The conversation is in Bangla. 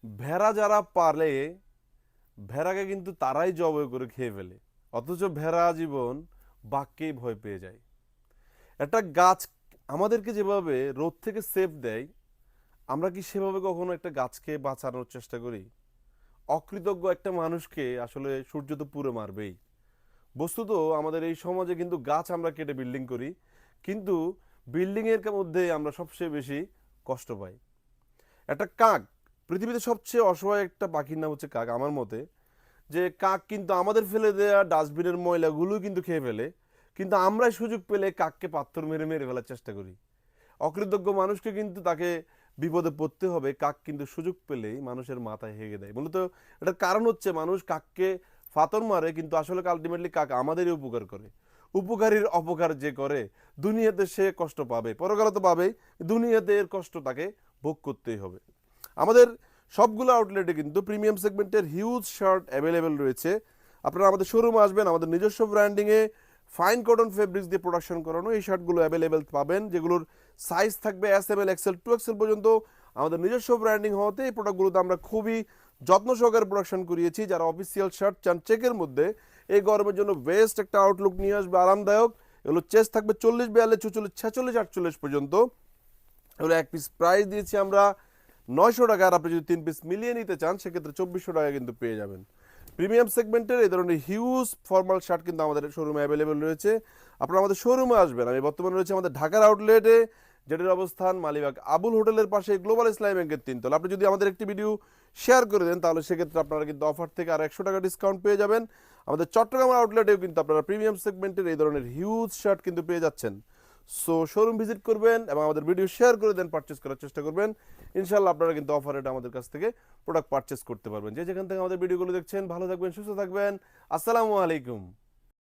ভেড়া যারা পালে ভেড়াকে কিন্তু তারাই জবাই করে খেয়ে ফেলে, অথচ ভেড়া জীবন বাঘকেই ভয় পেয়ে যায়। একটা গাছ আমাদেরকে যেভাবে রোদ থেকে সেফ দেয়, আমরা কি সেভাবে কখনো একটা গাছকে বাঁচানোর চেষ্টা করি? অকৃতজ্ঞ একটা মানুষকে আসলে সূর্য তো পুরো মারবেই। বস্তুত আমাদের এই সমাজে কিন্তু গাছ আমরা কেটে বিল্ডিং করি, কিন্তু বিল্ডিং এর মধ্যে আমরা সবচেয়ে বেশি কষ্ট পাই। একটা কাক, পৃথিবীতে সবচেয়ে অসহায় একটা পাখির নাম হচ্ছে কাক আমার মতে। যে কাক কিন্তু আমাদের ফেলে দেওয়া ডাস্টবিনের ময়লাগুলো কিন্তু খেয়ে ফেলে, কিন্তু আমরাই সুযোগ পেলে কাককে পাথর মেরে মেরে ফেলার চেষ্টা করি। অকৃতজ্ঞ মানুষকে কিন্তু তাকে বিপদে পড়তে হবে, কাক কিন্তু সুযোগ পেলেই মানুষের মাথায় হেগে দেয়। মূলত এটার কারণ হচ্ছে মানুষ কাককে ফাতর মারে, কিন্তু আসলে আলটিমেটলি কাক আমাদেরই উপকার করে। উপকারীর অপকার যে করে, দুনিয়াতে সে কষ্ট পাবে, পরকালে তো পাবেই, দুনিয়াতে এর কষ্ট তাকে ভোগ করতেই হবে। আমাদের সবগুলো আউটলেটে কিন্তু প্রিমিয়াম সেগমেন্টের হিউজ শার্ট অ্যাভেলেবেল রয়েছে। আপনারা আমাদের শোরুমে আসবেন, আমাদের নিজস্ব ব্র্যান্ডিংয়ে ফাইন কটন ফেব্রিক্স দিয়ে প্রোডাকশন করানো এই শার্টগুলো অ্যাভেলেবেল পাবেন, যেগুলোর সাইজ থাকবে SML, XL, 2XL পর্যন্ত। আমাদের নিজস্ব ব্র্যান্ডিং হওয়াতে এই প্রোডাক্টগুলোতে আমরা খুবই যত্ন সহকারে প্রোডাকশন করিয়েছি। যারা অফিসিয়াল শার্ট চান চেকের মধ্যে, এই গরমের জন্য বেস্ট একটা আউটলুক নিয়ে আসবে, আরামদায়ক। এগুলো চেস্ট থাকবে 40, 42, 44, 46, 48 পর্যন্ত। এগুলো এক পিস প্রাইস দিয়েছি আমরা 900 টাকা। আর আপনি যদি 3 পিস মিলিয়ে নিতে চান সেক্ষেত্রে 2400 টাকা কিন্তু পেয়ে যাবেন। প্রিমিয়াম সেগমেন্টের এই ধরনের হিউজ ফর্মাল শার্ট কিন্তু আমাদের শোরুমে অ্যাভেলেবেল রয়েছে। আপনারা আমাদের শোরুমে আসবেন। আমি বর্তমানে রয়েছে আমাদের ঢাকার আউটলেটে, যেটির অবস্থান মালিবাগ আবুল হোটেলের পাশে, গ্লোবাল ইসলামী ব্যাংকের 3 তলা। আপনি যদি আমাদের একটি ভিডিও শেয়ার করে দেন তাহলে সেক্ষেত্রে আপনারা কিন্তু অফার থেকে আর 100 টাকা ডিসকাউন্ট পেয়ে যাবেন। আমাদের চট্টগ্রাম আউটলেটেও কিন্তু আপনারা প্রিমিয়াম সেগমেন্টের এই ধরনের হিউজ শার্ট কিন্তু পেয়ে যাচ্ছেন। সো শোরুম ভিজিট করবেন এবং আমাদের ভিডিও শেয়ার করে দেন, পারচেস করার চেষ্টা করবেন। ইনশাল্লাহ আপনারা কিন্তু অফার রেটে আমাদের কাছ থেকে প্রোডাক্ট পারচেস করতে পারবেন। যে যেখান থেকে আমাদের ভিডিওগুলো দেখছেন, ভালো থাকবেন, সুস্থ থাকবেন। আসসালামু আলাইকুম।